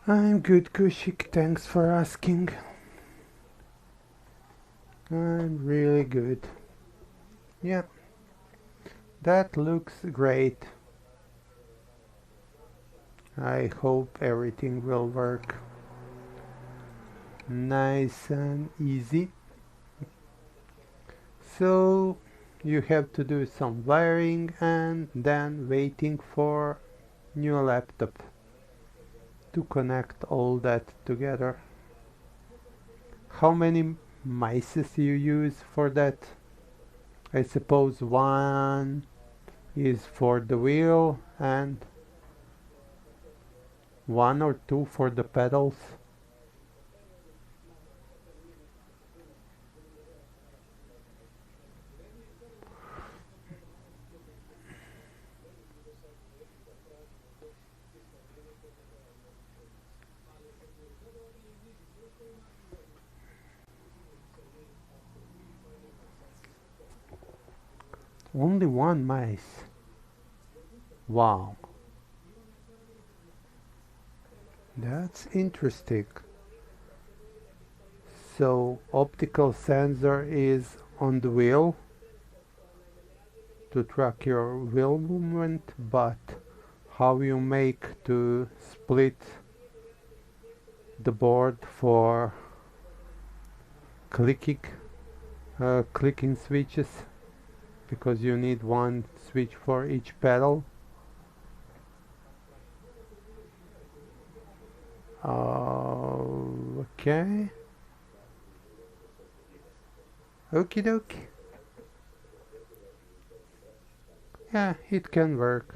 I'm good, Kushik. Thanks for asking. I'm really good. Yeah, that looks great. I hope everything will work nice and easy. So you have to do some wiring and then waiting for new laptop to connect all that together. How many mices you use for that? I suppose one is for the wheel and one or two for the pedals. Only one mice. Wow, that's interesting. So optical sensor is on the wheel to track your wheel movement, but how you make to split the board for clicking clicking switches, because you need one switch for each pedal. Okay. Okie dokie. Yeah, it can work.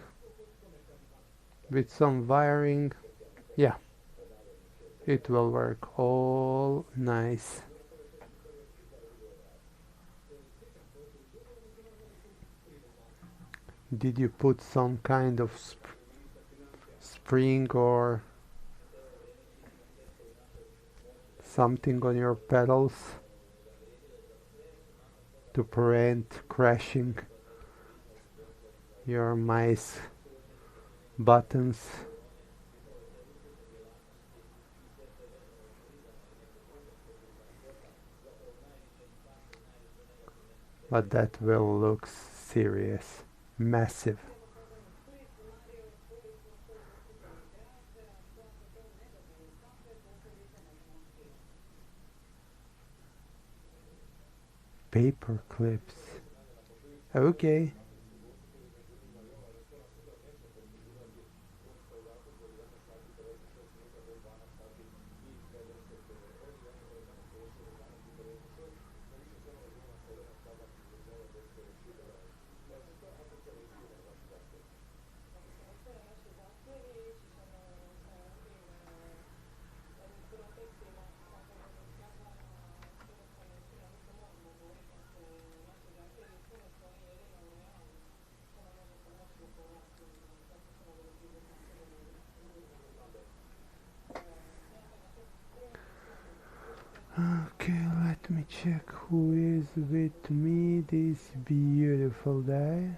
With some wiring, yeah, it will work all nice. Did you put some kind of spring or something on your pedals to prevent crashing your mice buttons? But that will look serious, massive. Paper clips. Okay. Okay, let me check who is with me this beautiful day.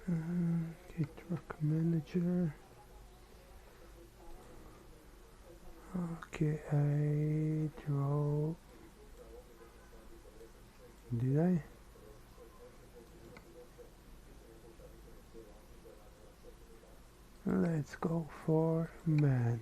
Okay, truck manager. Okay, I draw. Did I? Let's go for man.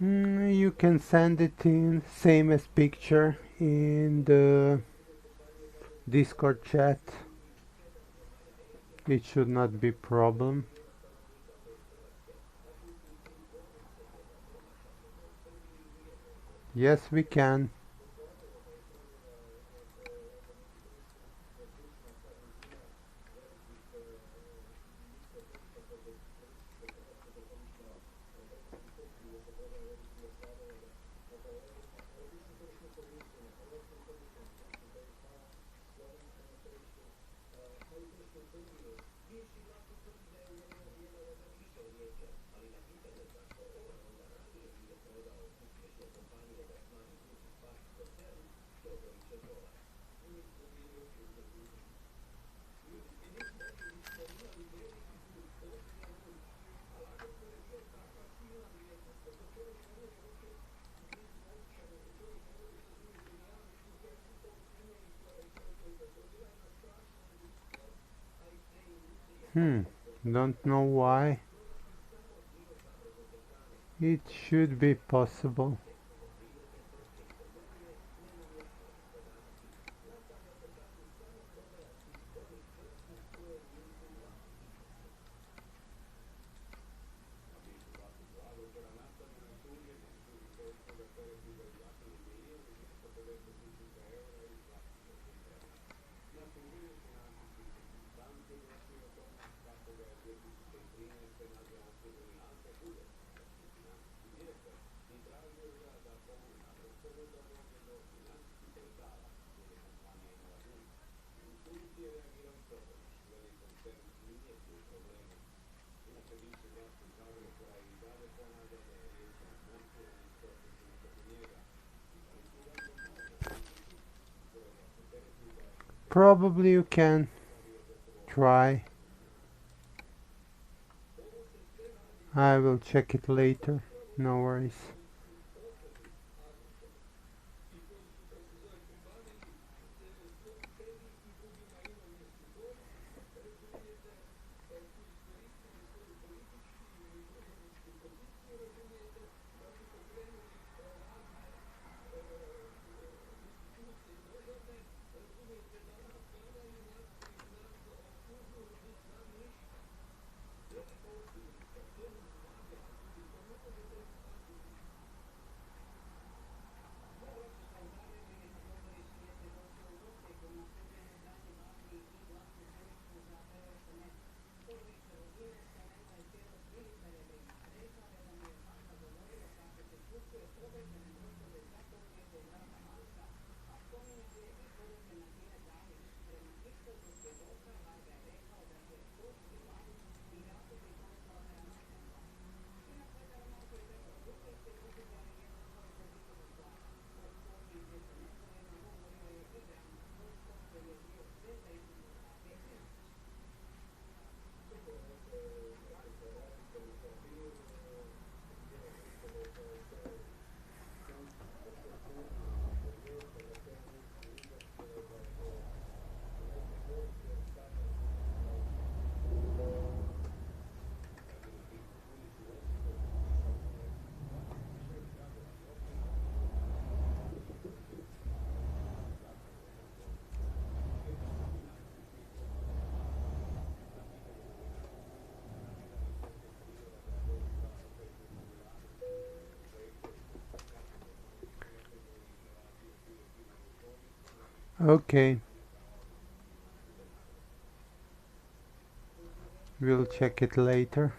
You can send it in same as picture in the Discord chat. It should not be problem. Yes, we can. Don't know why. It should be possible. Probably you can try. I will check it later. No worries. Okay, we'll check it later.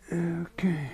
Okay.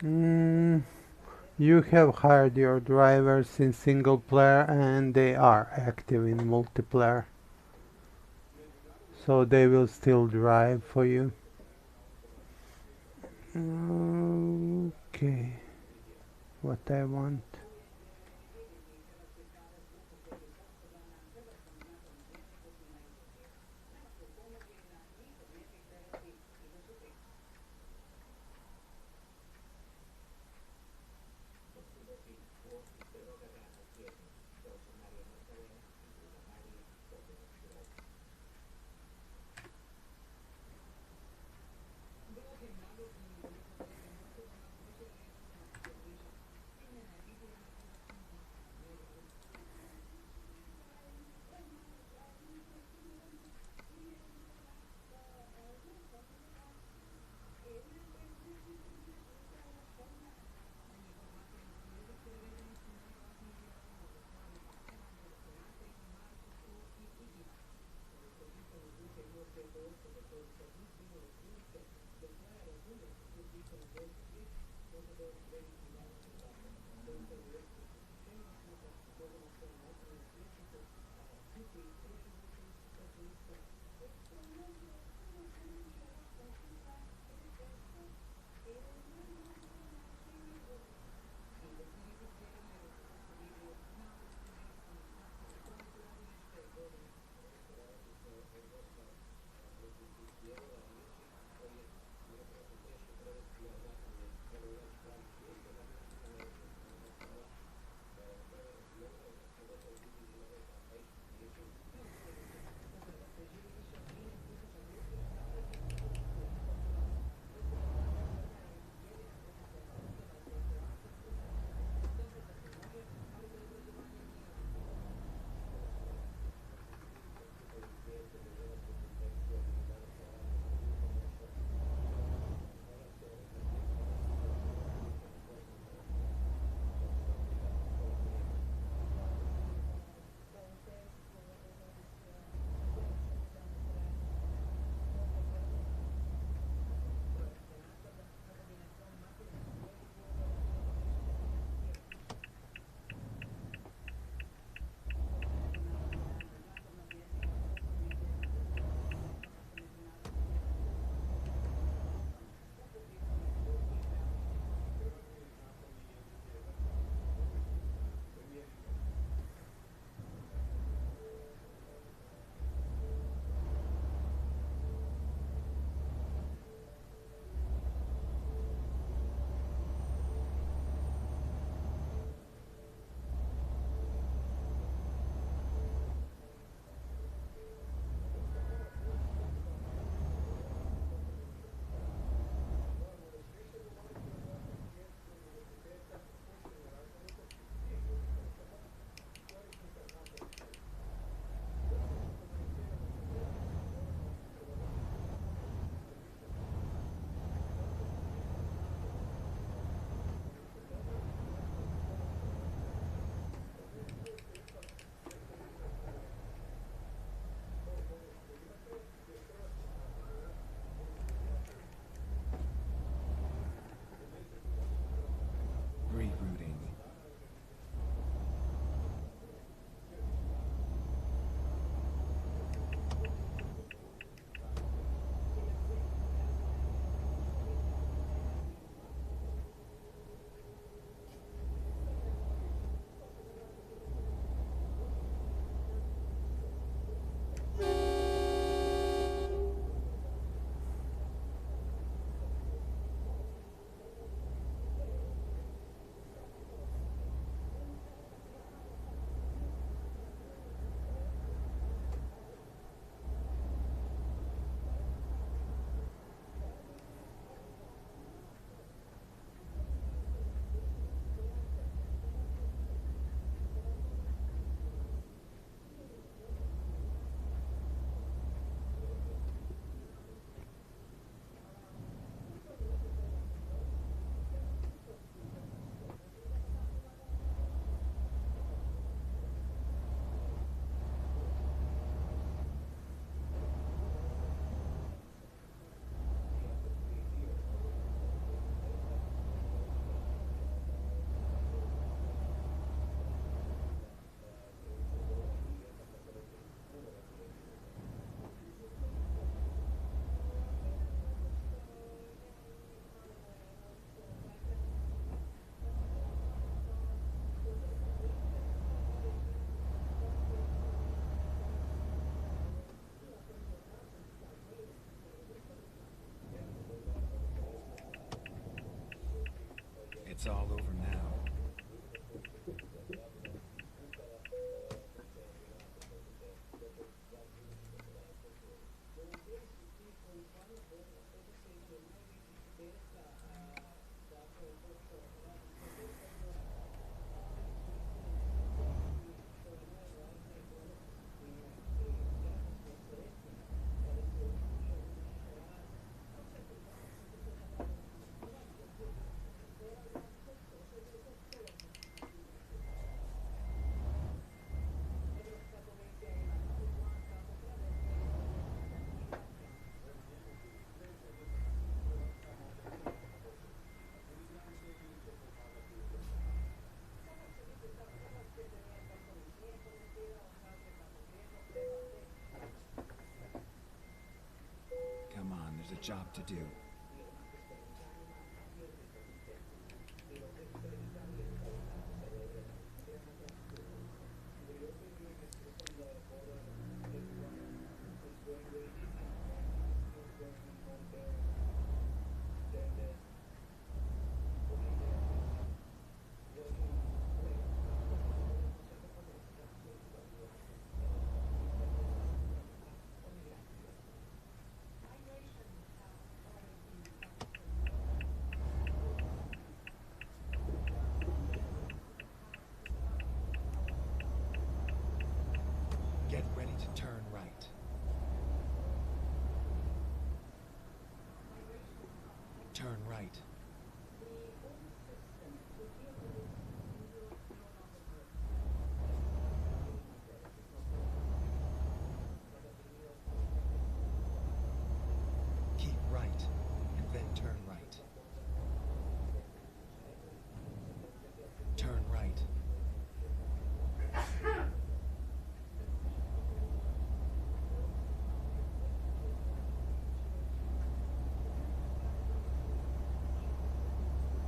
Mm, you have hired your drivers in single player and they are active in multiplayer. So they will still drive for you. Okay, what I want. It's all over now. Come on, there's a job to do. Get ready to turn right. Turn right. Keep right, and then turn right. Turn right.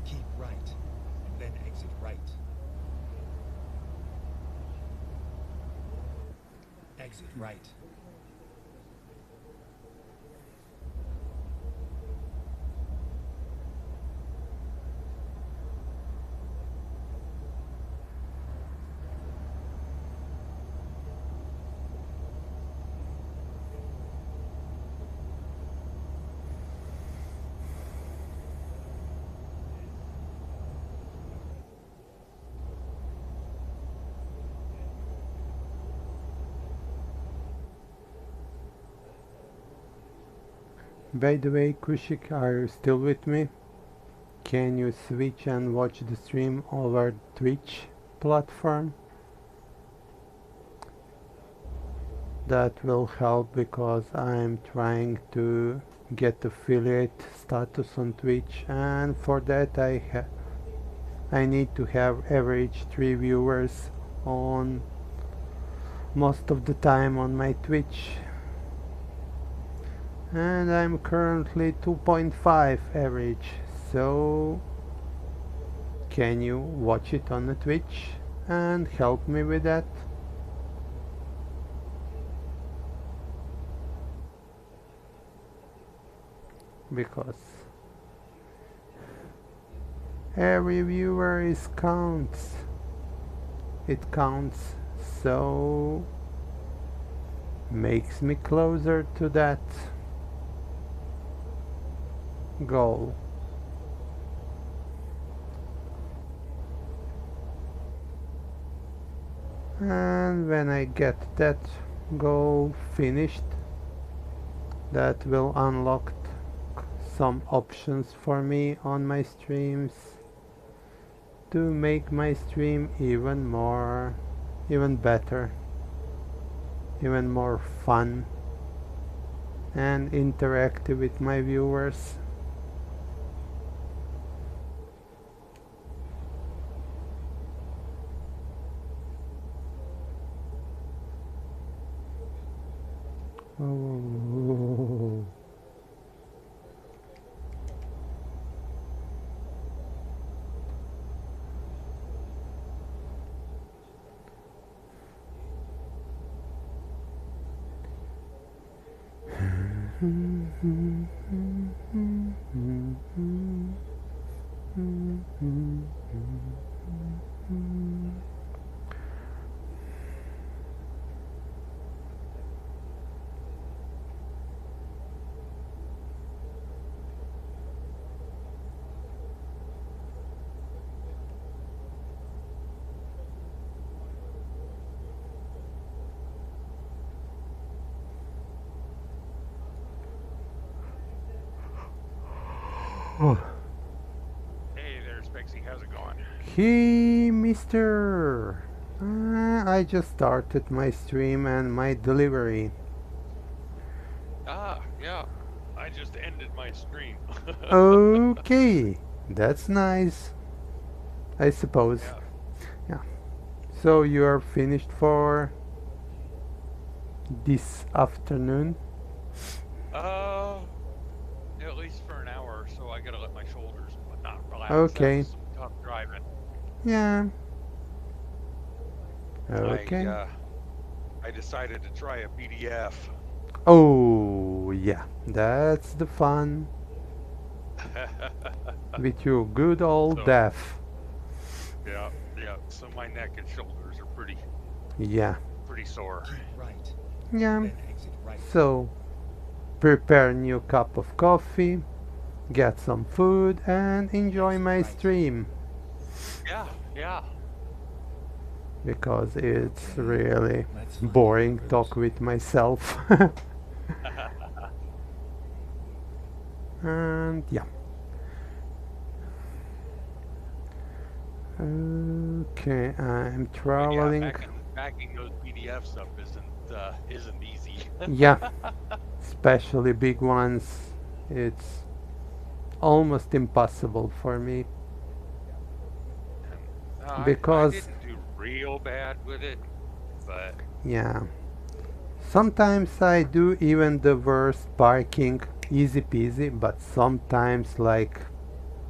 Keep right, and then exit right. Exit right. By the way, Kushik, are you still with me? Can you switch and watch the stream over Twitch platform? That will help because I'm trying to get affiliate status on Twitch, and for that I need to have average 3 viewers on most of the time on my Twitch, and I'm currently 2.5 average. So can you watch it on the Twitch and help me with that? Because every viewer counts. It counts, so makes me closer to that goal. And when I get that goal finished, that will unlock some options for me on my streams to make my stream even better, even more fun and interactive with my viewers. Oh. Hey there, Spexy. How's it going? Hey, mister! I just started my stream and my delivery. Ah, yeah. I just ended my stream. Okay, that's nice, I suppose. Yeah. Yeah. So you are finished for this afternoon? Uh, at least for an hour or so. I gotta let my shoulders not relax. That Okay. was some tough driving. Yeah. I, Okay. uh, I decided to try a BDF. Oh, yeah. That's the fun with your good old So, death. yeah, yeah. So my neck and shoulders are Yeah. pretty sore. Keep right. Yeah. Then exit right. So prepare a new cup of coffee, get some food, and enjoy Exit my right. stream Yeah, yeah. because it's Okay, really let's find boring the route. talk with myself. And yeah. Okay, I'm But yeah, traveling. backing those BDFs up isn't easy. Yeah, especially big ones. It's almost impossible for me No, I because, didn't do real bad with it, but yeah, sometimes I do even the worst parking easy peasy, but sometimes like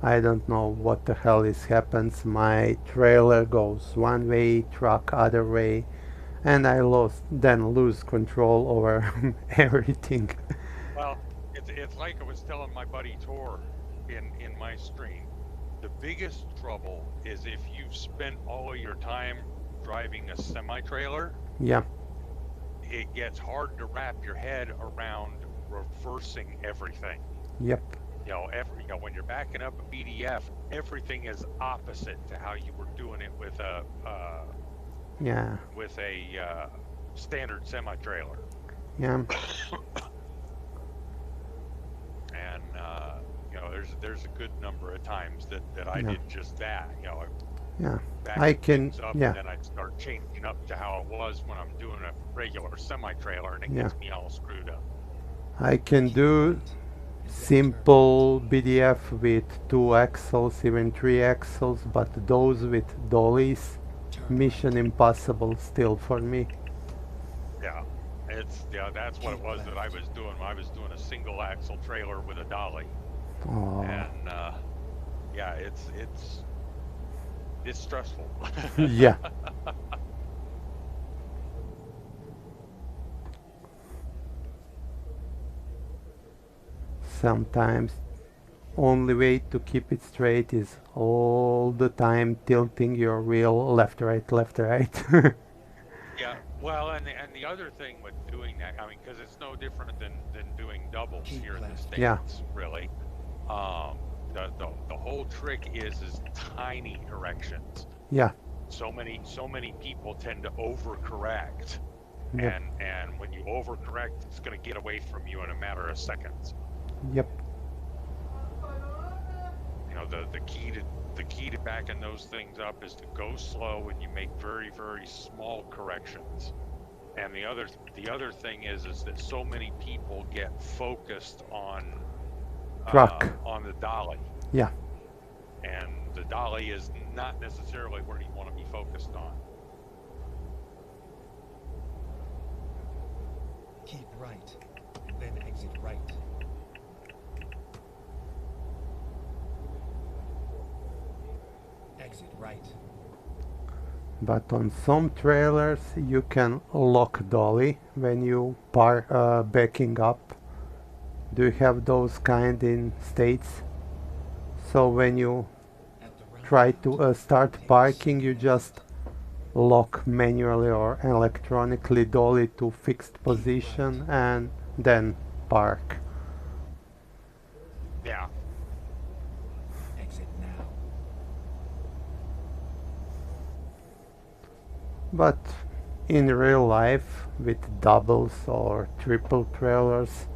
I don't know what the hell is happens. My trailer goes one way, truck other way, and I lose control over everything. well, it's like I was telling my buddy Tor in my stream. The biggest trouble is if you've spent all of your time driving a semi-trailer, Yeah, it gets hard to wrap your head around reversing everything. yep, When you're backing up a BDF, everything is opposite to how you were doing it with a yeah, standard semi-trailer. yeah, And there's a good number of times that I yeah, did just that. yeah. I Backing can, things up, yeah, and then I'd start changing up to how it was when I'm doing a regular semi-trailer, and it yeah. gets me all screwed up. I can Keep do right. And then simple BDF with 2 axles, even 3 axles, but those with dollies, turn mission right. impossible still for me. That's what it Keep was that I left. was doing. I was doing a single axle trailer with a dolly, Oh, and yeah, it's stressful. yeah. Sometimes only way to keep it straight is all the time tilting your wheel left, right. Yeah, well, and the other thing with doing that, I mean, because it's no different than doing doubles Keep here in the left. Yeah, States, really. The whole trick is tiny corrections. yeah, So many people tend to overcorrect, yep, and when you overcorrect, it's going to get away from you in a matter of seconds. yep, The key to backing those things up is to go slow and you make very, very small corrections. And the other thing is that so many people get focused on truck, the dolly, yeah, and the dolly is not necessarily where you want to be focused on. Keep right. Then exit right. Exit right. but on some trailers you can lock dolly when you backing up. Do you have those kind in States? So when you try to start parking, you just lock manually or electronically dolly to fixed position and then park. Yeah. Exit now. But in real life, with doubles or triple trailers,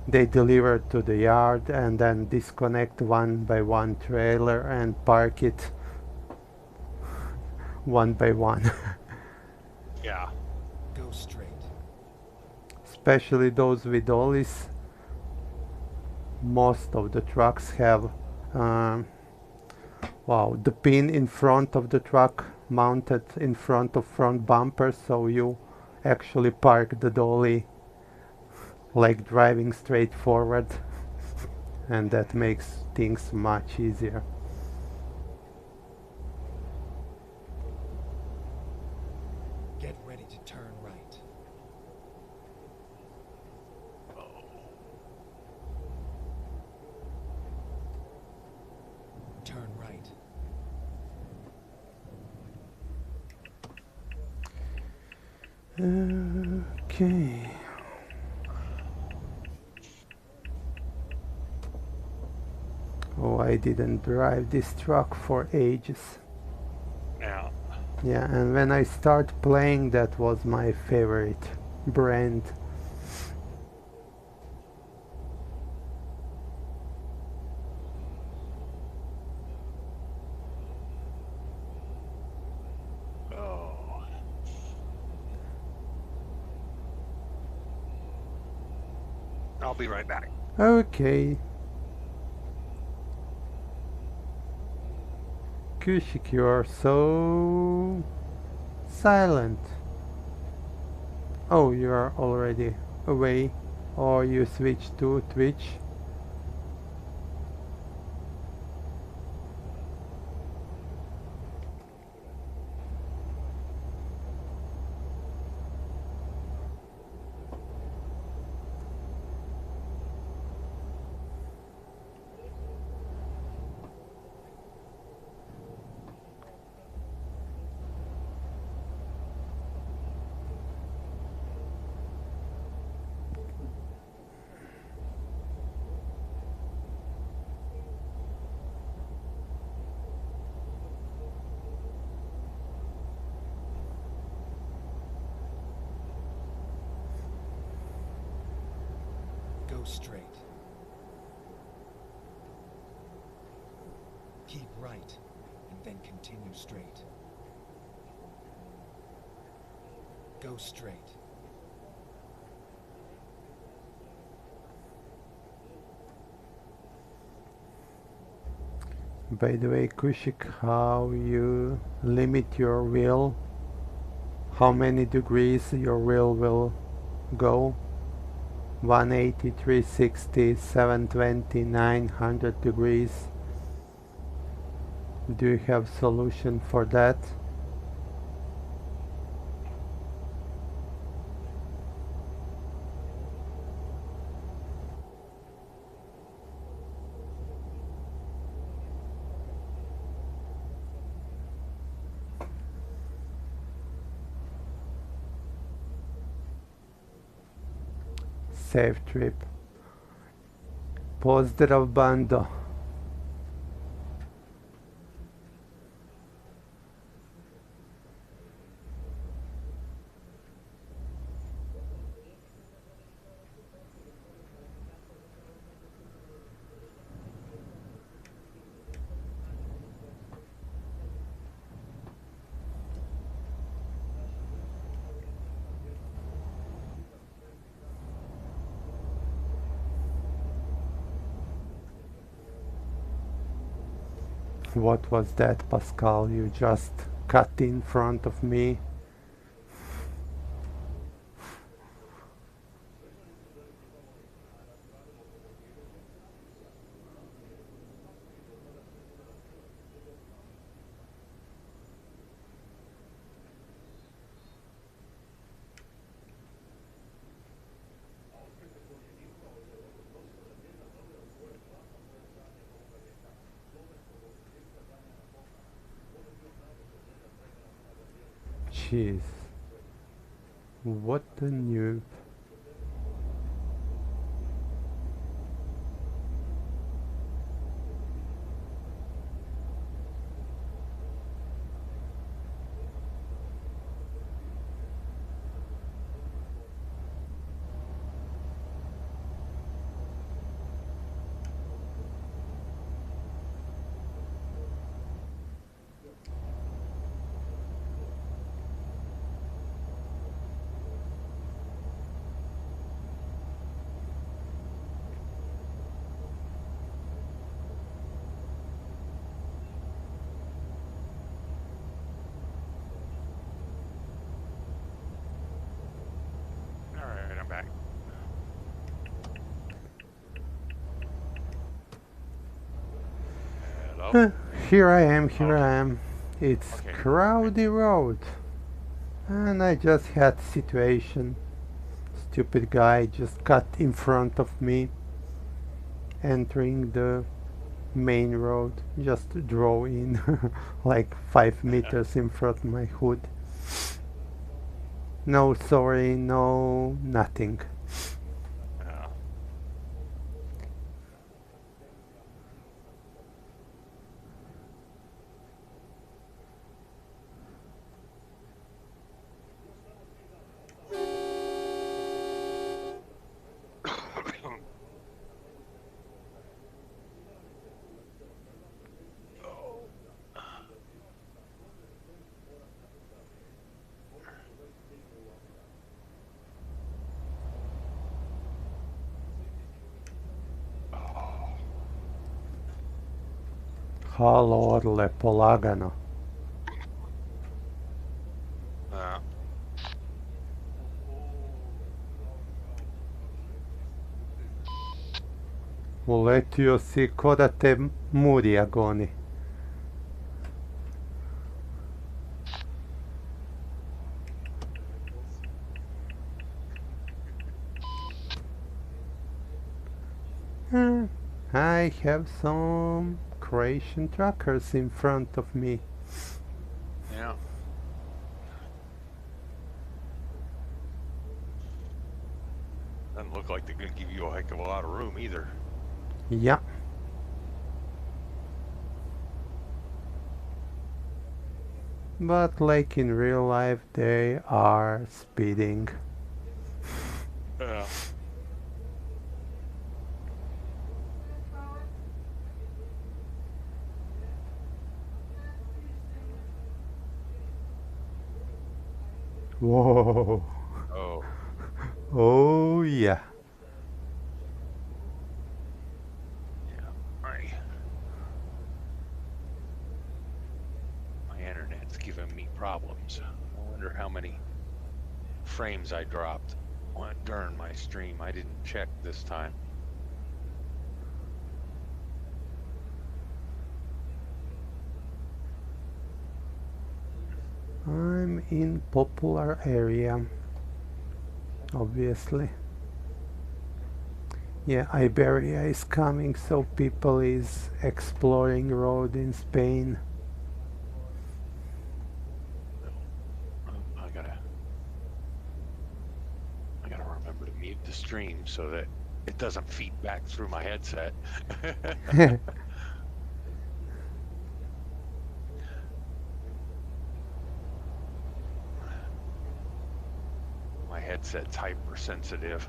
they deliver to the yard and then disconnect one by one trailer and park it one by one. Yeah. Go straight. Especially those with dollies, most of the trucks have um, the pin in front of the truck mounted in front of front bumper, so you actually park the dolly like driving straight forward, and that makes things much easier. Get ready to turn right. Turn right. Okay. Oh, I didn't drive this truck for ages. Yeah. Yeah, and when I start playing, that was my favorite brand. Oh. I'll be right back. Okay. Kushik, you are so silent. Oh, you are already away, or you switched to Twitch. Go straight. Keep right, and then continue straight. Go straight. By the way, Kushik, how you limit your wheel? How many degrees your wheel will go? 180, 360, 720, 900 degrees. Do you have solution for that? Safe trip. Pozdrav bando. What was that, Pascal? You just cut in front of me. Jeez. What a noob. Alright, I'm back. Hello? Here I am, It's Okay. Crowdy Road. And I just had situation. Stupid guy just cut in front of me, entering the main road. Just drove in like 5 meters in front of my hood. No sorry, no nothing. Yeah. Halo orle, polagano. Ja. Uletio si ko da te Murija goni. I have some Croatian truckers in front of me. Yeah. Doesn't look like they're going to give you a heck of a lot of room either. Yeah. But like in real life, they are speeding. Yeah. Whoa. Oh. Oh yeah. Yeah. My internet's giving me problems. I wonder how many frames I dropped during my stream. I didn't check this time. I'm in popular area, obviously. Yeah, Iberia is coming, so people is exploring road in Spain. I gotta remember to mute the stream so that it doesn't feed back through my headset. My headset's hypersensitive.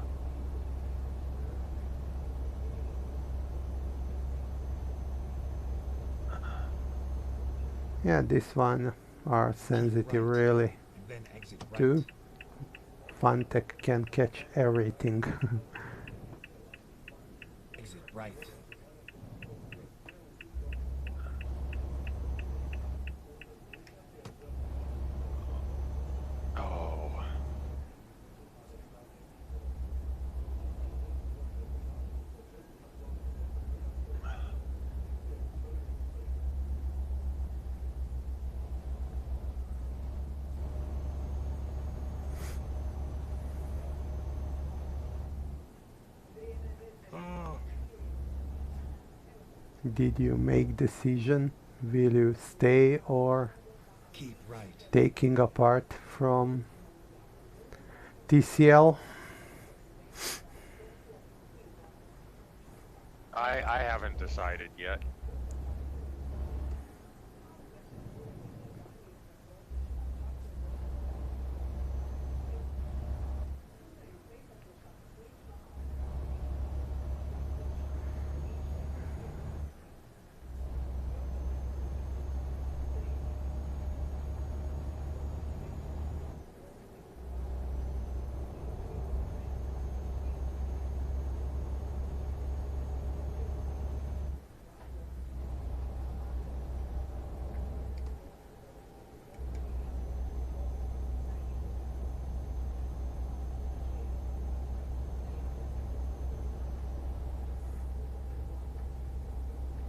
Yeah, this one are sensitive really And then exit right. too. Funtech can catch everything. Exit right. Oh. Did you make decision? Will you stay or Keep right. taking apart from TCL. I haven't decided yet.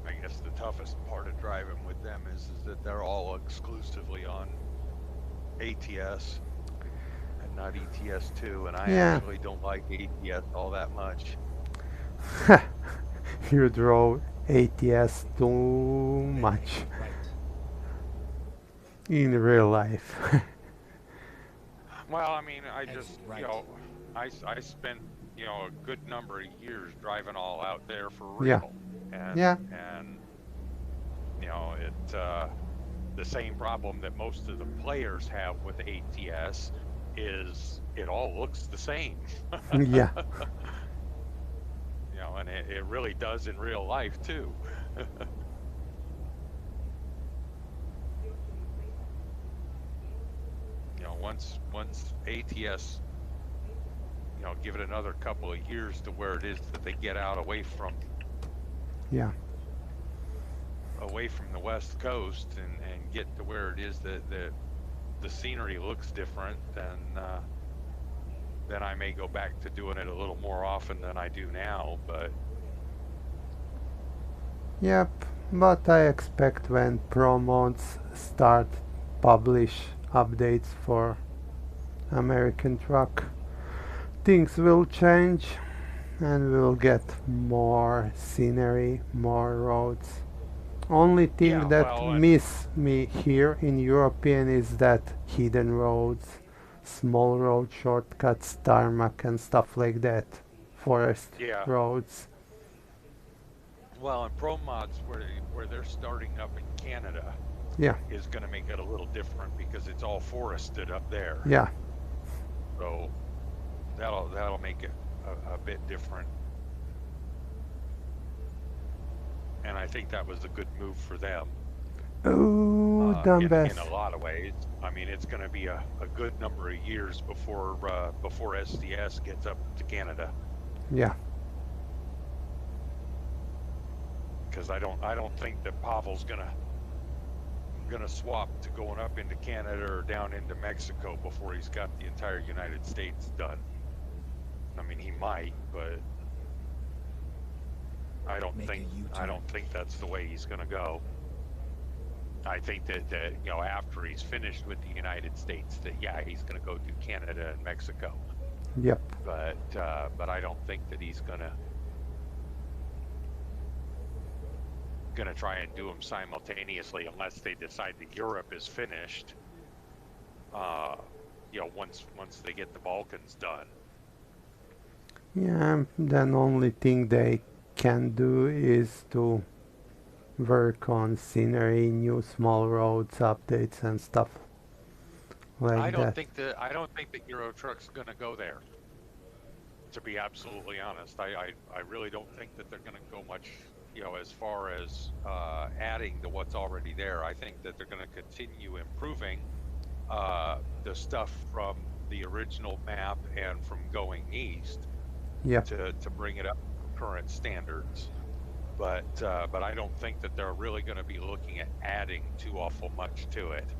I guess the toughest part of driving with them is that they're all exclusively on ATS and not ETS2, and I Yeah, actually don't like ATS all that much. you drove ATS too Then much exit right. in real life. Well, I mean, I Exit just, right. I spent, a good number of years driving all out there for Yeah, real. And, yeah, and, the same problem that most of the players have with ATS is it all looks the same. yeah, And it really does in real life too. Once ATS, give it another couple of years to where it is that they get out yeah, away from the West Coast and get to where it is that the scenery looks different, then I may go back to doing it a little more often than I do now. But yep. But I expect when pro mods start publish updates for American truck, things will change and we'll get more scenery, more roads. Only thing yeah, that well, and miss me here in European is that hidden roads, small road shortcuts, tarmac and stuff like that. Forest yeah, roads. well, and pro mods where they're starting up in Canada Yeah, is going to make it a little different because it's all forested up there. yeah, So that'll make it a bit different. And I think that was a good move for them. oh, In dumbass. a lot of ways. I mean, it's going to be a good number of years before SDS gets up to Canada, Yeah, because I don't think that Pavel's gonna swap to going up into Canada or down into Mexico before he's got the entire United States done. I mean, he might, but I don't Make a think U-turn. that's the way he's gonna go. I think that after he's finished with the United States, that yeah, he's gonna go do Canada and Mexico. yep. But I don't think that he's gonna try and do them simultaneously unless they decide that Europe is finished. Once they get the Balkans done. Yeah, then only thing they can do is to work on scenery, new small roads, updates and stuff I like don't that. think that Euro Truck's gonna go there. To be absolutely honest, I really don't think that they're gonna go much, as far as adding to what's already there. I think that they're gonna continue improving the stuff from the original map and from going east Yep. to bring it up to current standards. But I don't think that they're really going to be looking at adding too awful much to it.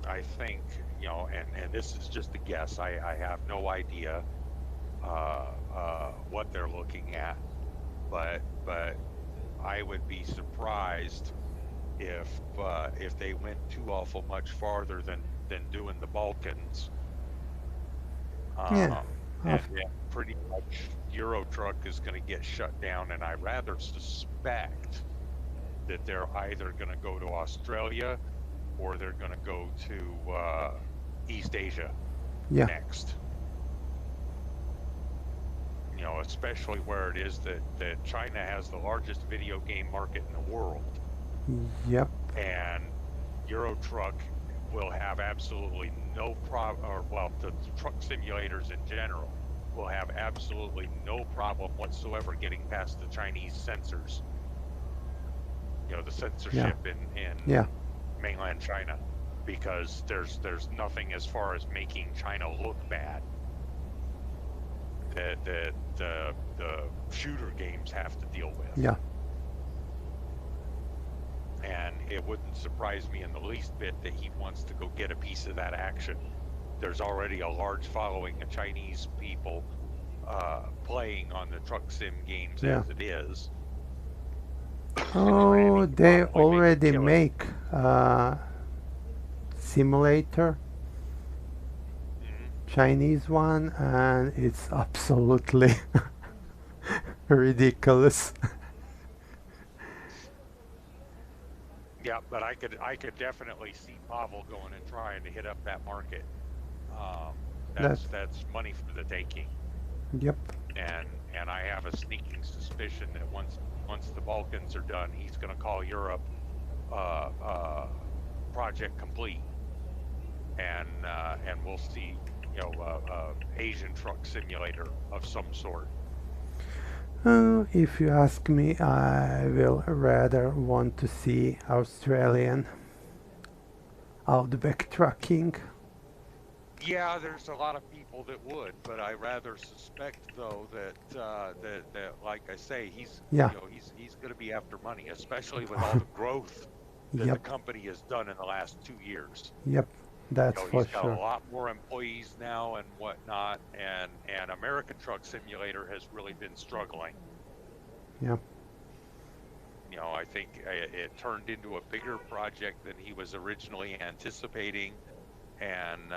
I think, and this is just a guess. I have no idea what they're looking at, but I would be surprised if they went too awful much farther than doing the Balkans. Yeah. And then pretty much, Euro Truck is going to get shut down, and I rather suspect that they're either going to go to Australia or they're going to go to East Asia Yeah. next. You know, especially where it is that China has the largest video game market in the world. Yep. And Euro Truck will have absolutely no problem, or well, the truck simulators in general will have absolutely no problem whatsoever getting past the Chinese censors. You know, the censorship in Yeah. mainland China, because there's nothing as far as making China look bad that the shooter games have to deal with. Yeah. And it wouldn't surprise me in the least bit that he wants to go get a piece of that action. There's already a large following of Chinese people playing on the truck sim games Yeah. as it is. Oh, they probably already kill it. make simulator, Mhm. Chinese one, and it's absolutely ridiculous. Yeah, but I could definitely see Pavel going and trying to hit up that market. That's money for the taking. Yep. And I have a sneaking suspicion that once the Balkans are done, he's going to call Europe project complete, and we'll see, you know, Asian truck simulator of some sort. If you ask me, I will rather want to see Australian outback trucking. Yeah, there's a lot of people that would, but I rather suspect though that like I say, he's Yeah. you know he's going to be after money, especially with all the growth that the Yep. company has done in the last 2 years. Yep. That's You know, for he's got sure. a lot more employees now and whatnot, and American Truck Simulator has really been struggling. Yeah. You know, I think it turned into a bigger project than he was originally anticipating, and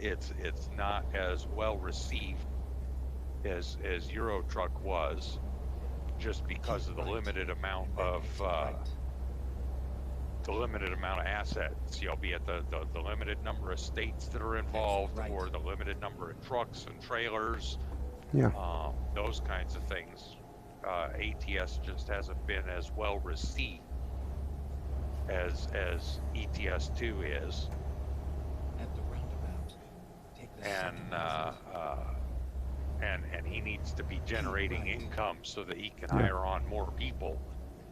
it's not as well received as Euro Truck was, just because of the limited amount of assets, you know, be it the limited number of states that are involved, or the limited number of trucks and trailers, Yeah. those kinds of things. ATS just hasn't been as well received as ETS2 is. At the roundabout, take the And and he needs to be generating income so that he can Yeah. hire on more people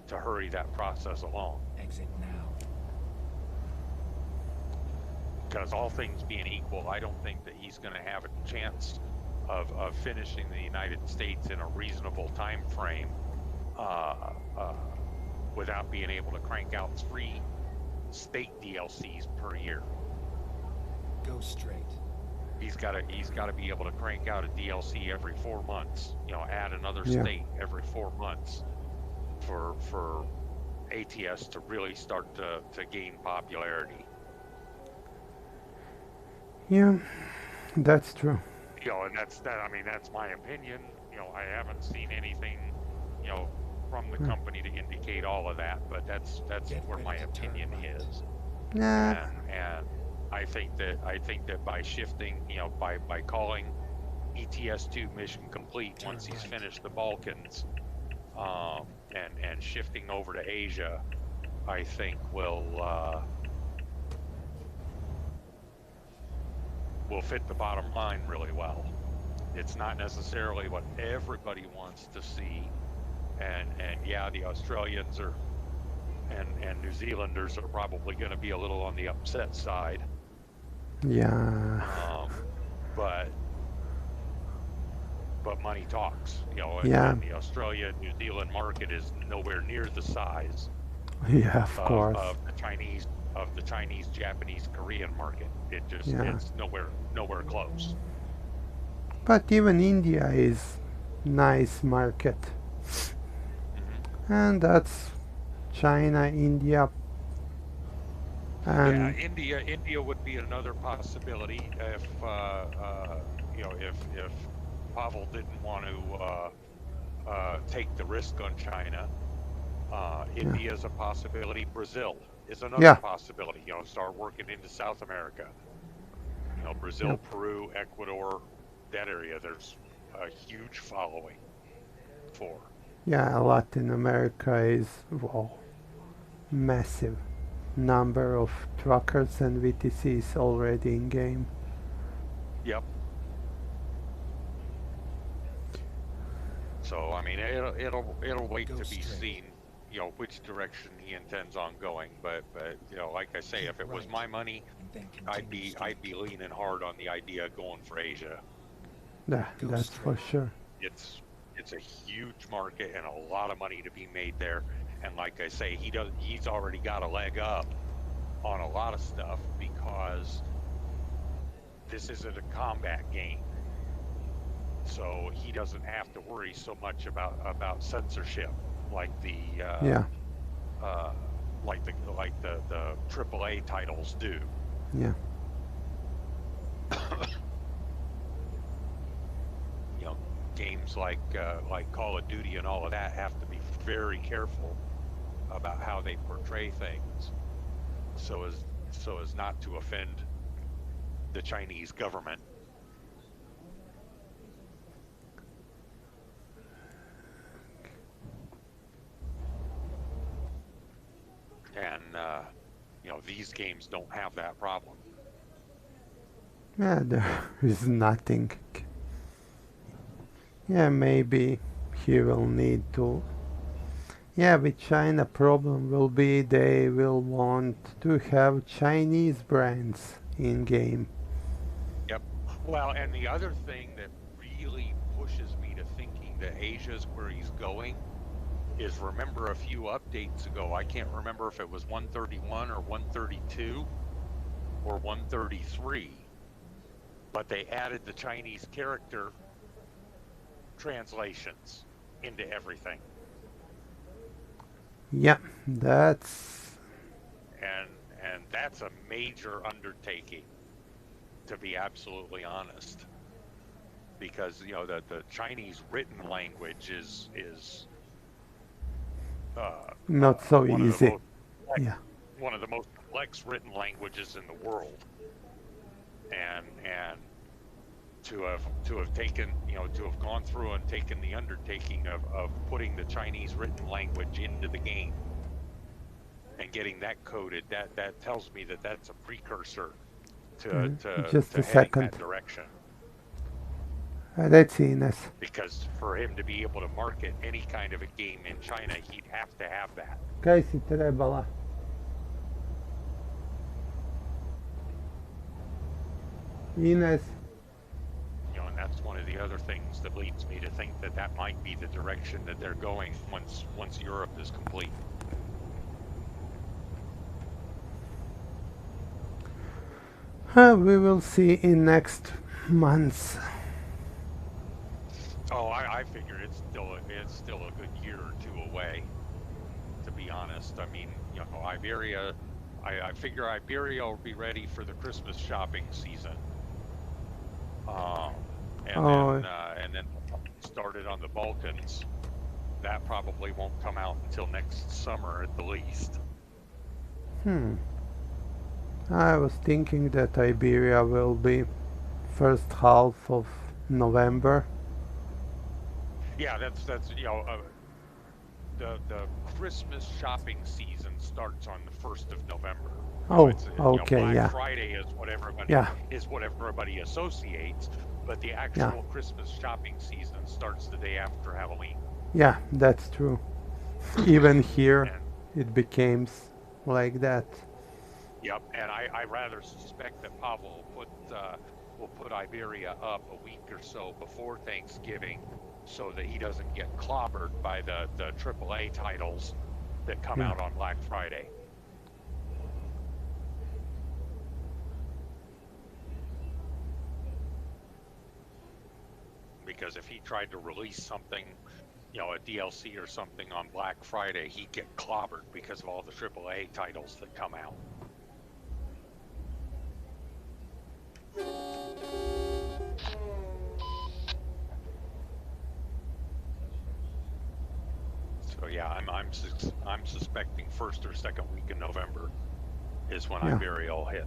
to hurry that process along. exit now. Because all things being equal, I don't think that he's going to have a chance of finishing the United States in a reasonable time frame without being able to crank out 3 state DLCs per year. Go straight. He's got to be able to crank out a DLC every 4 months. You know, add another Yeah. state every 4 months for ATS to really start to gain popularity. Yeah. That's true. You know, and that's my opinion. You know, I haven't seen anything, you know, from the company to indicate all of that, but that's Get where my ready to turn opinion right. is. Yeah. And I think that by shifting, you know, by calling ETS2 mission complete Turn once he's right. finished the Balkans, and shifting over to Asia, I think will fit the bottom line really well. It's not necessarily what everybody wants to see, and yeah, the Australians are and New Zealanders are probably going to be a little on the upset side. Yeah. But money talks, you know, Yeah. and the Australia New Zealand market is nowhere near the size Yeah, of course. of the Chinese, Japanese, Korean market. Yeah. It's nowhere close. But even India is nice market. Mm-hmm. And that's China, India, and Yeah, India would be another possibility if you know, if Pavel didn't want to take the risk on China. Yeah. India is a possibility. Brazil is another Yeah. possibility. Start working into South America. Brazil, Yep. Peru, Ecuador, that area. There's a huge following for. Yeah, Latin America is, wow, massive number of truckers and VTCs already in game. Yep. So I mean, it'll wait Go to be straight. seen. Which direction he intends on going. But like I say, Keep if it was right, my money, and then I'd continue be straight. I'd be leaning hard on the idea of going for Asia. Yeah, Go that's for straight. sure. It's a huge market and a lot of money to be made there. And like I say, he's already got a leg up on a lot of stuff because this isn't a combat game. So he doesn't have to worry so much about censorship like the Yeah, uh, the AAA titles do. yeah. You know, games like Call of Duty and all of that have to be very careful about how they portray things, so as not to offend the Chinese government. And these games don't have that problem. Yeah, there is nothing. Yeah, maybe he will need to. Yeah, with China problem will be they will want to have Chinese brands in game. Yep. Well, and the other thing that really pushes me to thinking that Asia's where he's going is, remember a few updates ago, I can't remember if it was 131 or 132 or 133, but they added the Chinese character translations into everything. Yeah, that's And that's a major undertaking, to be absolutely honest, because the Chinese written language is not so one of the easy. most complex, Yeah, one of the most complex written languages in the world, and to have taken to have gone through and taken the undertaking of putting the Chinese written language into the game and getting that coded, that tells me that that's a precursor to just a heading second. that direction. That's Ines. Because for him to be able to market any kind of a game in China, he'd have to have that. Kaj si trebala? Ines. And that's one of the other things that leads me to think that might be the direction that they're going once Europe is complete. We will see in next months. Oh, I figure it's still a good year or two away, to be honest. I mean, Iberia, I figure Iberia will be ready for the Christmas shopping season. And Oh, then started on the Balkans. That probably won't come out until next summer at the least. I was thinking that Iberia will be first half of November. Yeah, that's the Christmas shopping season starts on the 1st of November. Oh, It's okay, Black yeah, Friday yeah, is what everybody associates, but the yeah, actual Christmas shopping season starts the day after Halloween. yeah, that's true. Even here, And it becomes like that. yep, and I rather suspect that Pavel will put Iberia up a week or so before Thanksgiving, so that he doesn't get clobbered by the AAA titles that come Yeah, out on Black Friday. Because if he tried to release something, a DLC or something on Black Friday, he'd get clobbered because of all the AAA titles that come out. So yeah, I'm suspecting first or second week in November is when Yeah. Iberia will hit.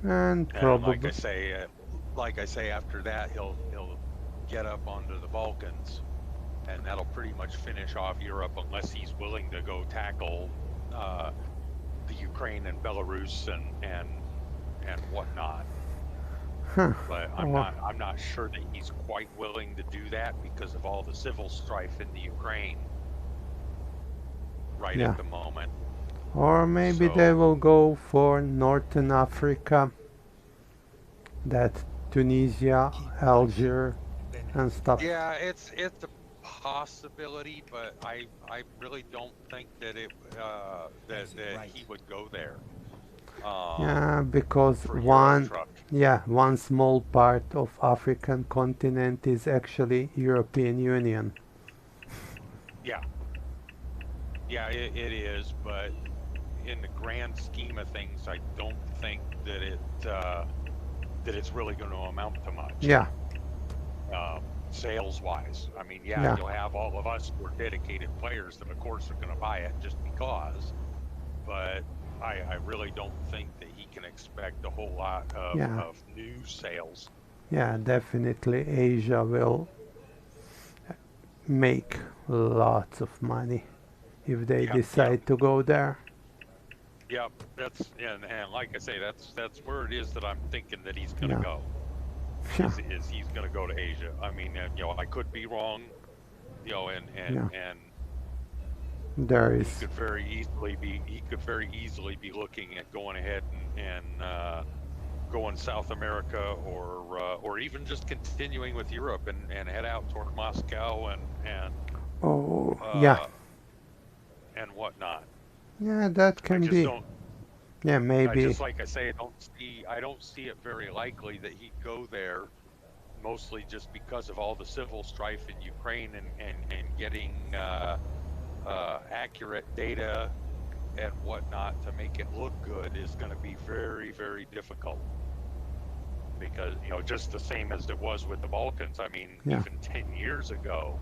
And And probably, like I say, after that he'll get up onto the Balkans, and that'll pretty much finish off Europe unless he's willing to go tackle the Ukraine and Belarus and whatnot. huh, But or, I'm not sure that he's quite willing to do that because of all the civil strife in the Ukraine right yeah. at the moment. Or maybe they So will go for Northern Africa, that Tunisia, Keep right, Algiers, and then and exit stuff. right. yeah, it's a possibility, but I really don't think that Exit that right. he would go there Yeah, because for Euro truck. one small part of African continent is actually European Union. Yeah, yeah, it is, but in the grand scheme of things, I don't think that that it's really going to amount to much. Yeah, Sales wise, I mean, yeah, yeah, you'll have all of us who are dedicated players that, of course, are going to buy it just because. But I really don't think that he can expect a whole lot yeah, of new sales. yeah, definitely Asia will make lots of money if they Yep, yep, decide to go there. yep. That's and like I say, that's where it is that I'm thinking that he's going to Yeah, go. yeah, Is he's going to go to Asia? I mean, I could be wrong, yeah. and There he is, could very easily be looking at going ahead and going South America or even just continuing with Europe and head out toward Moscow oh, yeah, uh, and whatnot. yeah, that I can just be, don't. yeah, I maybe, just like I say, I don't see it very likely that he'd go there. Mostly just because of all the civil strife in Ukraine and getting accurate data and whatnot to make it look good is going to be very difficult. Because just the same as it was with the Balkans. I mean, yeah, even 10 years ago,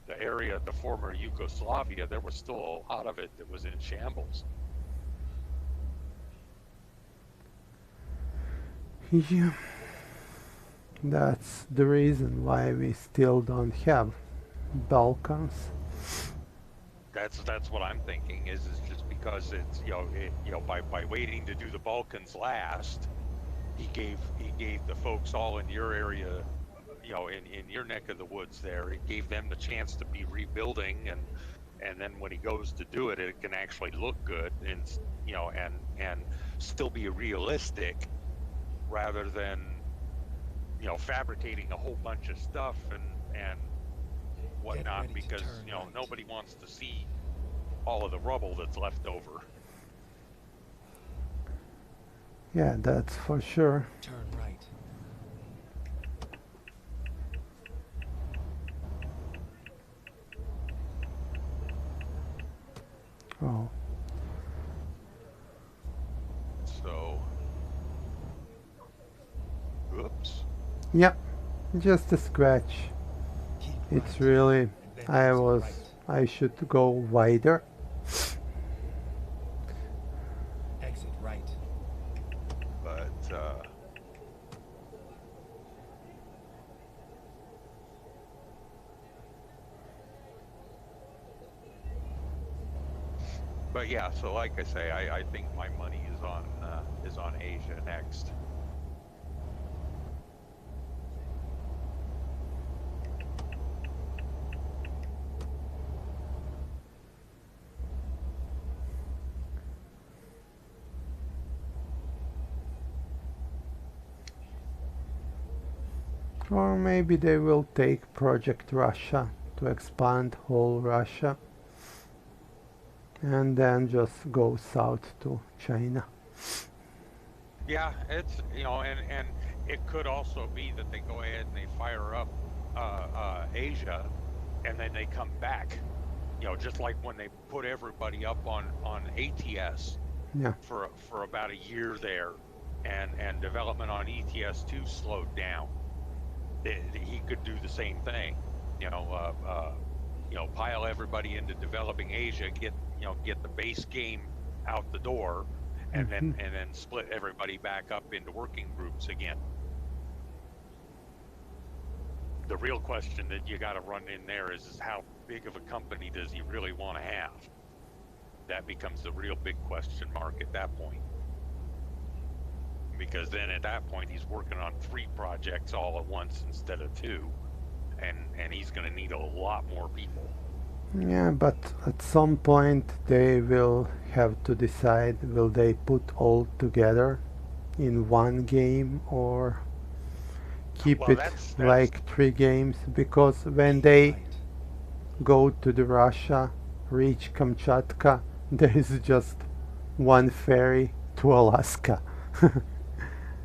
the area, the former Yugoslavia, there was still a lot of it that was in shambles. yeah. That's the reason why we still don't have Balkans. That's what I'm thinking is just because it's by waiting to do the Balkans last, he gave the folks all in your area, in your neck of the woods there, it gave them the chance to be rebuilding, and then when he goes to do it, it can actually look good and and still be realistic rather than fabricating a whole bunch of stuff and Get whatnot, ready to because turn right. nobody wants to see all of the rubble that's left over. Yeah, that's for sure. Turn right. Oh, So, oops. yeah, just a scratch. Keep It's right. really, And then I exit was, right. I should go wider. Exit right. But but yeah, so like I say, I think my money is on Asia next. Or maybe they will take Project Russia to expand whole Russia and then just go south to China. Yeah, it's and it could also be that they go ahead and they fire up Asia, and then they come back. Just like when they put everybody up on ATS Yeah, for about a year there, and development on ETS2 slowed down. he could do the same thing. You know, pile everybody into developing Asia, get the base game out the door, and Mhm. then split everybody back up into working groups again. The real question that you got to run in there is how big of a company does he really want to have? That becomes the real big question mark at that point. Because then at that point he's working on 3 projects all at once instead of 2, and he's going to need a lot more people. Yeah, but at some point they will have to decide, will they put all together in one game or keep Well, it that's like 3 games? Because when Keep they right. go to the Russia, reach Kamchatka, there is just one ferry to Alaska.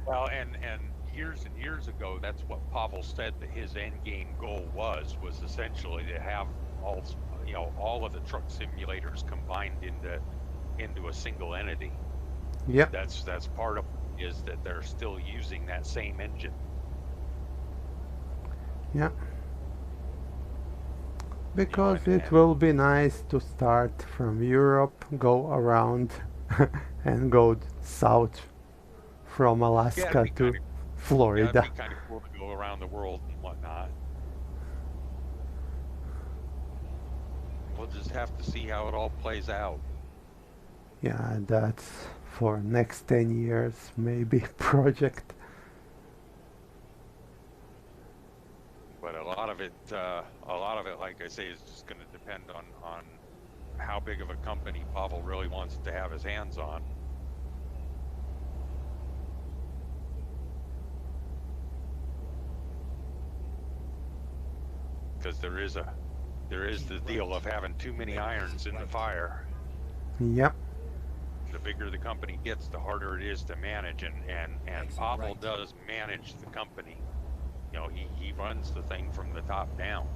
well, and years ago, that's what Pavel said that his end game goal was essentially to have all all of the truck simulators combined into a single entity. Yep, That's part of it, is that they're still using that same engine. yeah. Because it And will be nice to start from Europe, go around and go south from yeah, it'd Alaska be to kind of it'd Florida. be kind of cool to go around the world and whatnot. We'll just have to see how it all plays out. Yeah, that's for next 10 years maybe project. But a lot of it, like I say, is just going to depend on how big of a company Pavel really wants to have his hands on. Because there is the deal of having too many irons in the fire. Yep. The bigger the company gets, the harder it is to manage, and Pavel does manage the company. He runs the thing from the top down.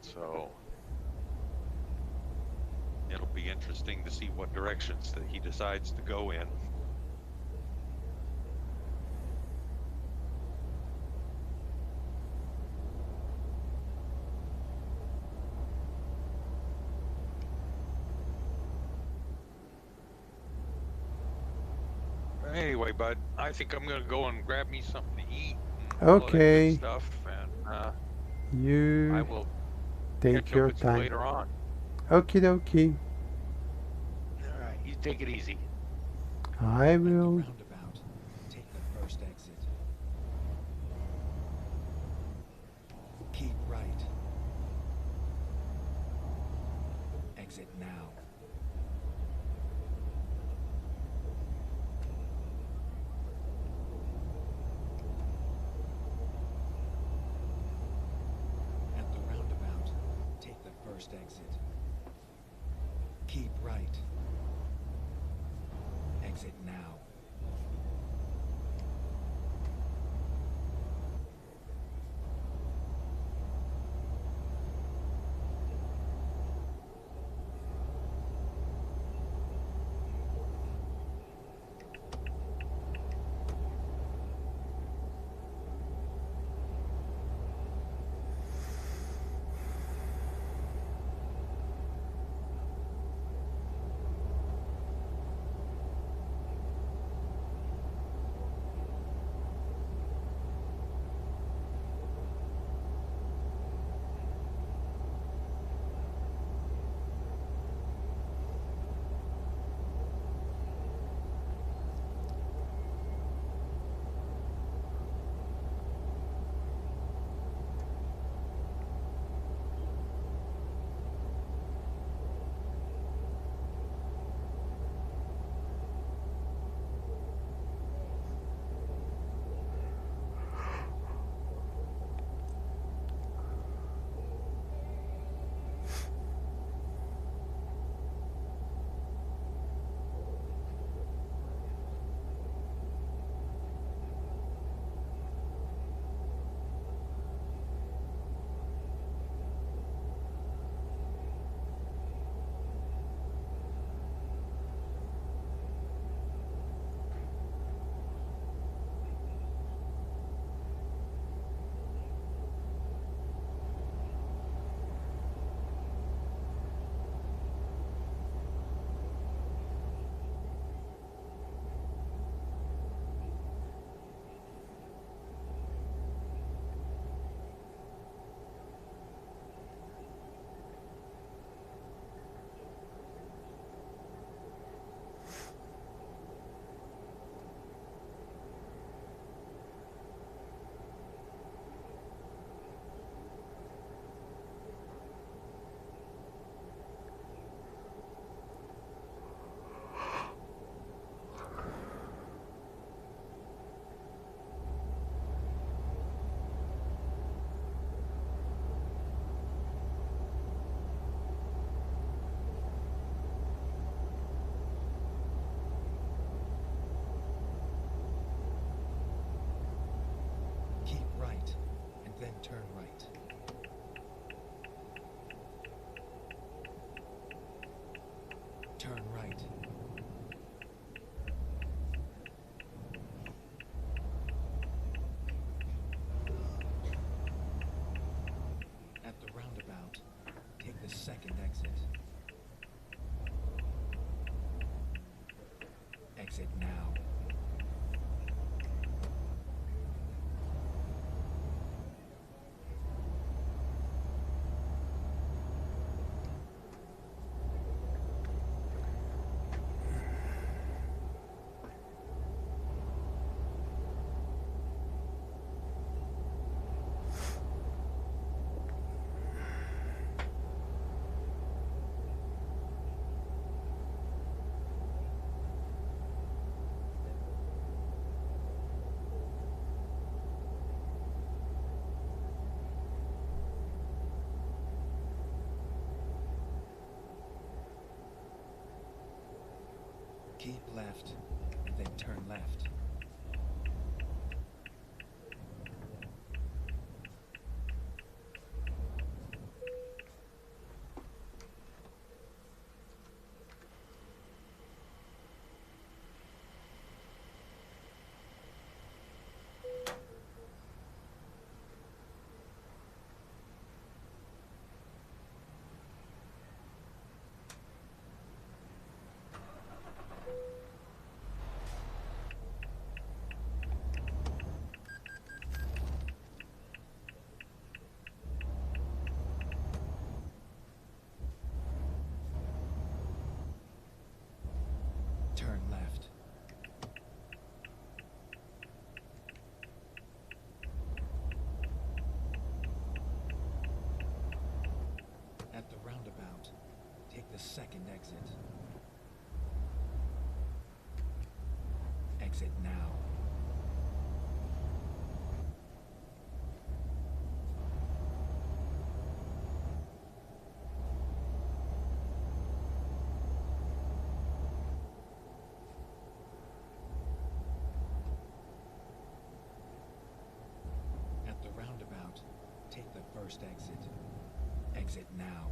So it'll be interesting to see what directions that he decides to go in. Anyway, bud, I think I'm gonna go and grab me something to eat and all of that good Okay, stuff, and I you will take catch up your with you time. later on. Okie dokie. All right, you take it easy. I At the will. roundabout, take the first exit. Keep right. Exit now. At the roundabout, take the first exit. Keep right. Exit now. Turn right. At the roundabout, take the second exit. Exit now. Keep left, then turn left. Turn left. At the roundabout, take the second exit. Exit now. At the roundabout, take the first exit. Exit now.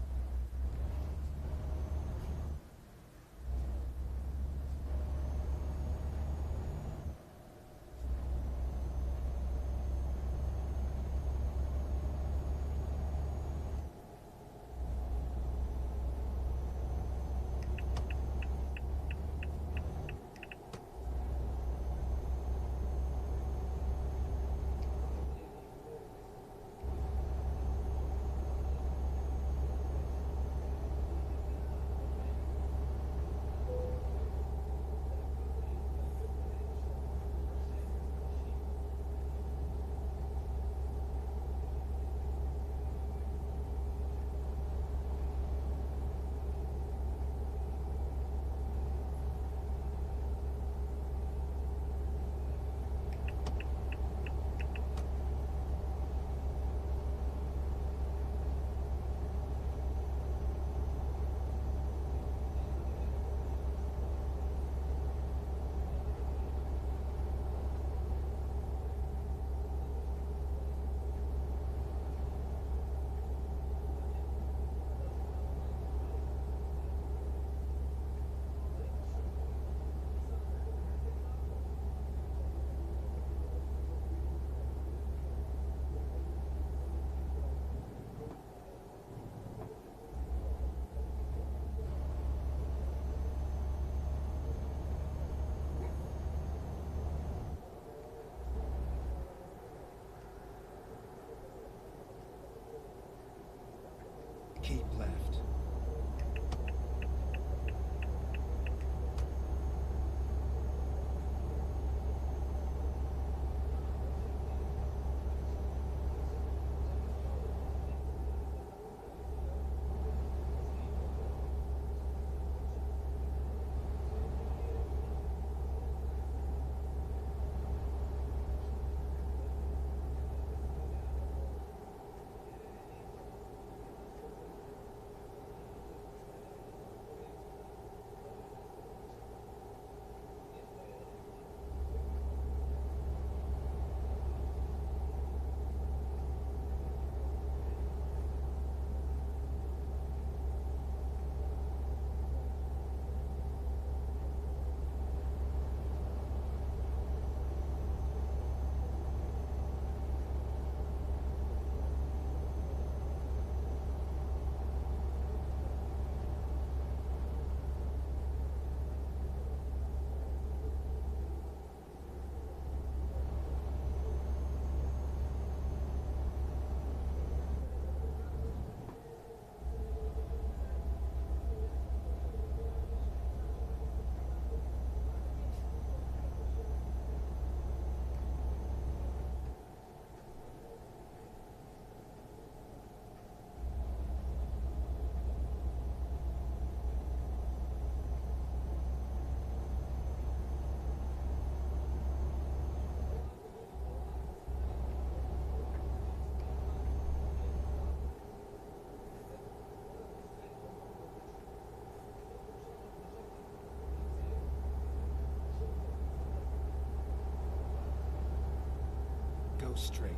Go straight.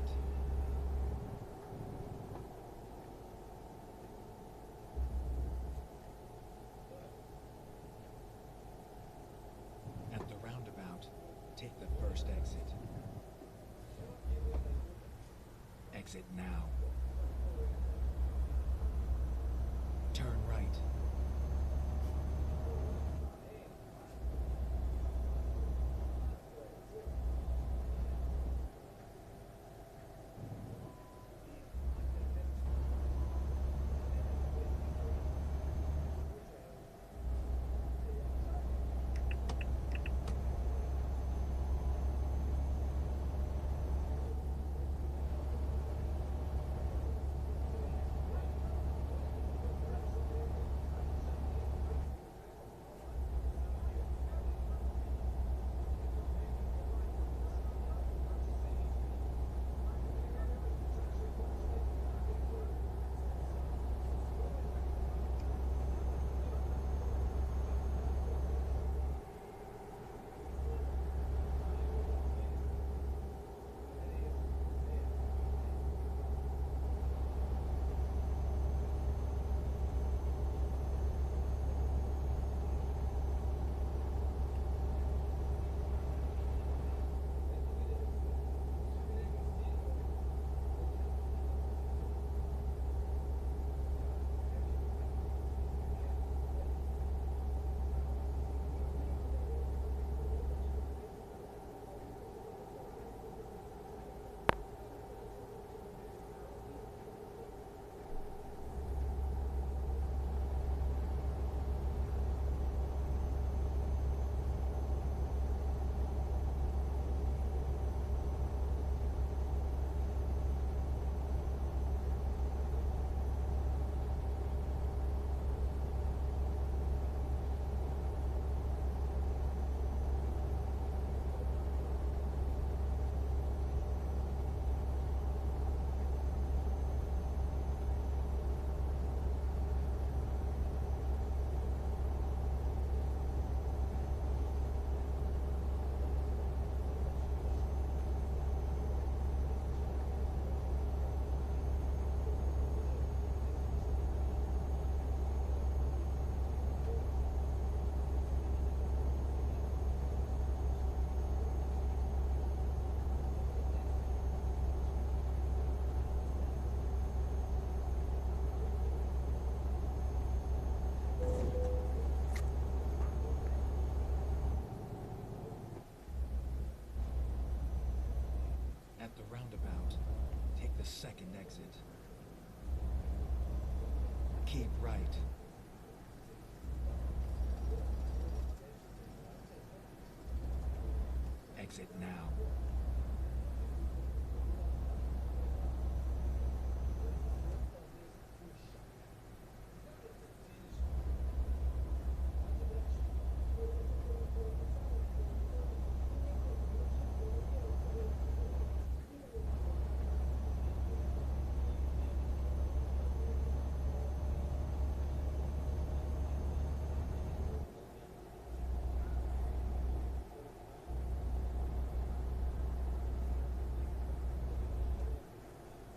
At the roundabout, take the first exit. Exit now. Turn right. At the roundabout, take the second exit. Keep right. Exit now.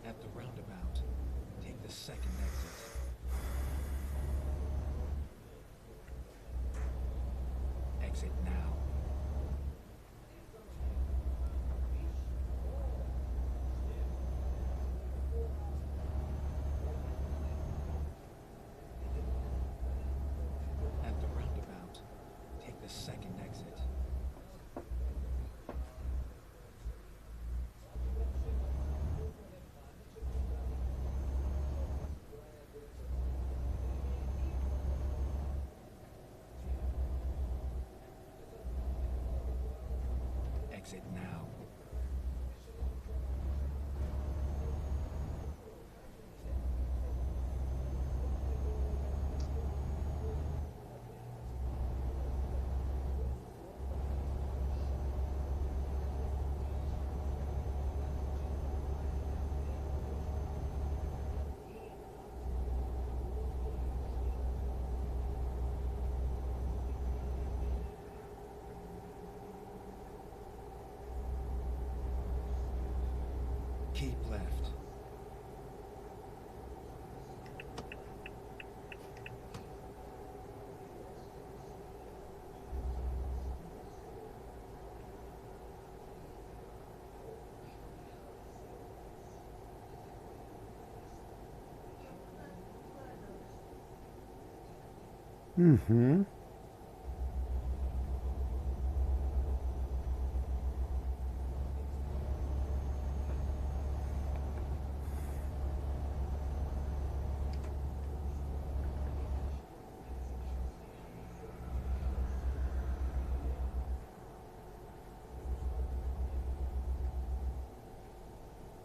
At the roundabout, take the second exit. Exit now. At the roundabout, take the second exit. Exit now. Mm-hmm.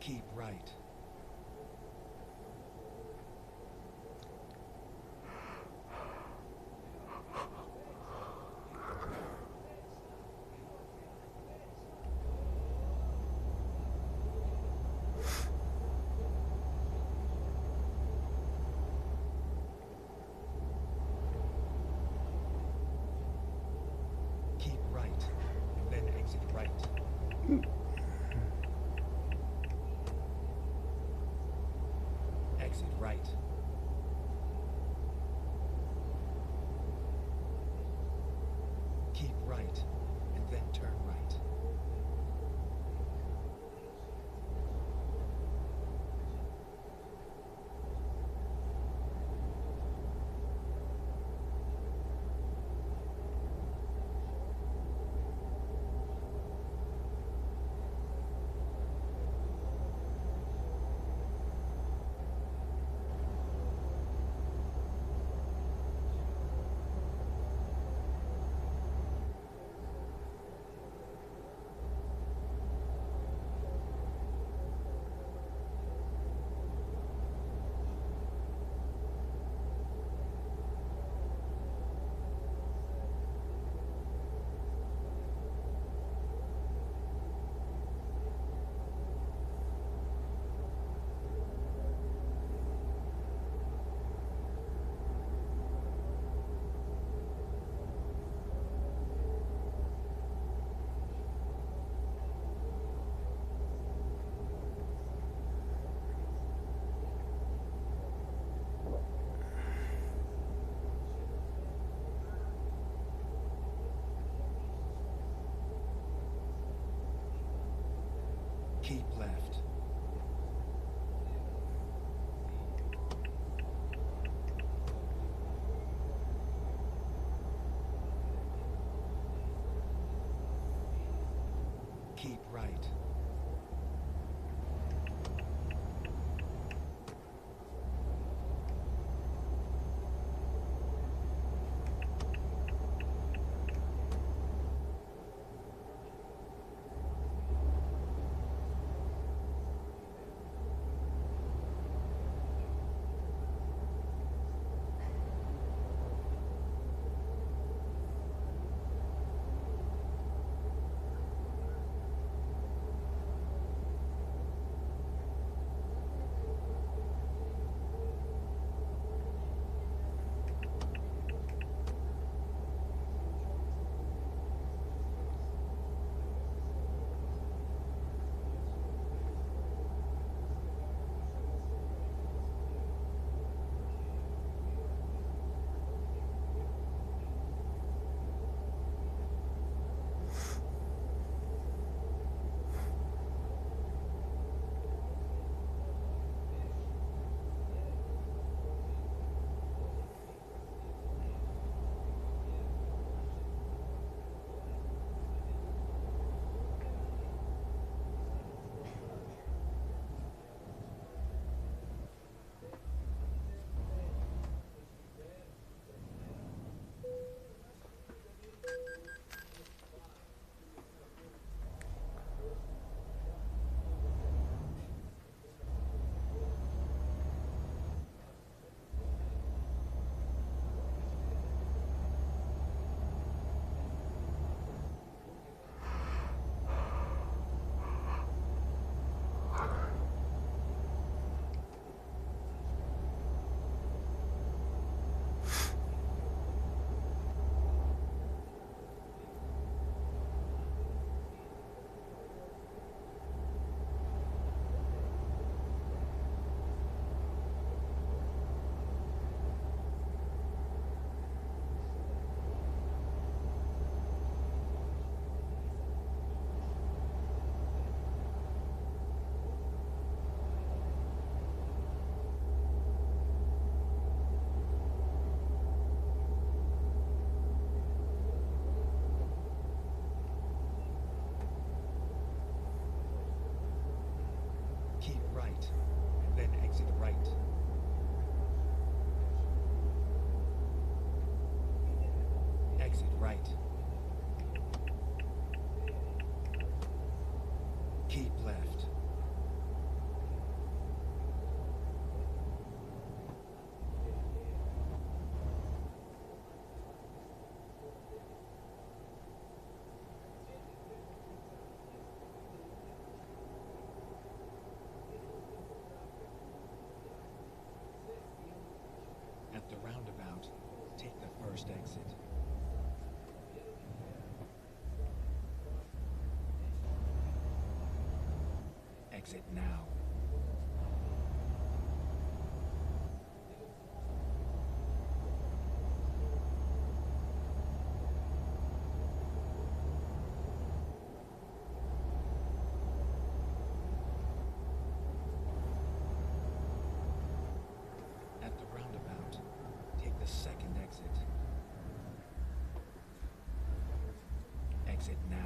Keep right. Keep right, and then exit right. Exit right. Keep right, and then turn right. Keep left. Keep right. right, and then exit right. Exit right. Keep left. At the roundabout, take the first exit. Exit now. At the roundabout, take the second exit. Exit now.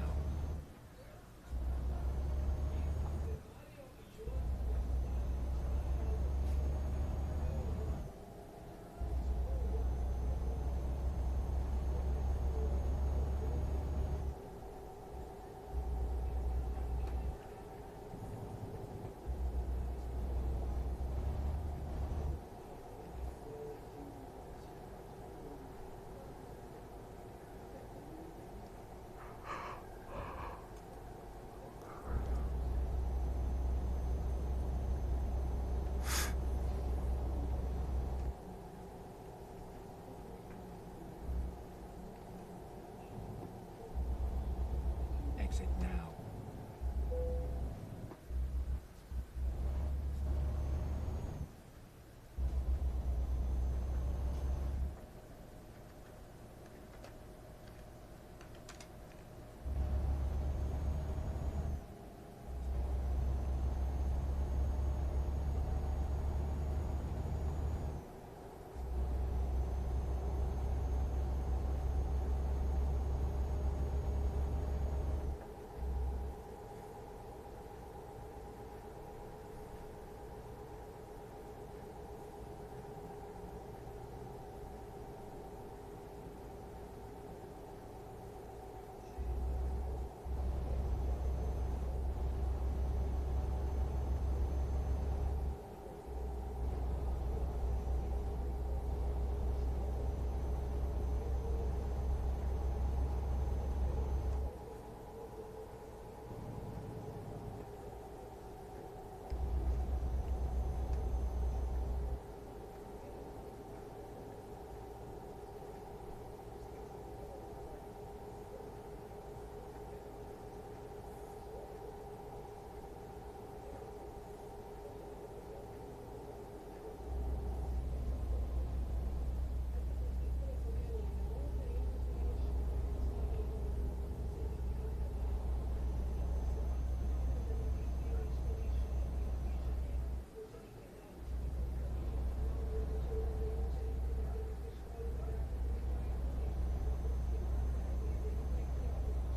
Exit now.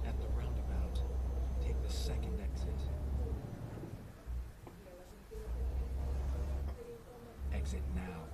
At the roundabout, take the second exit. Exit now.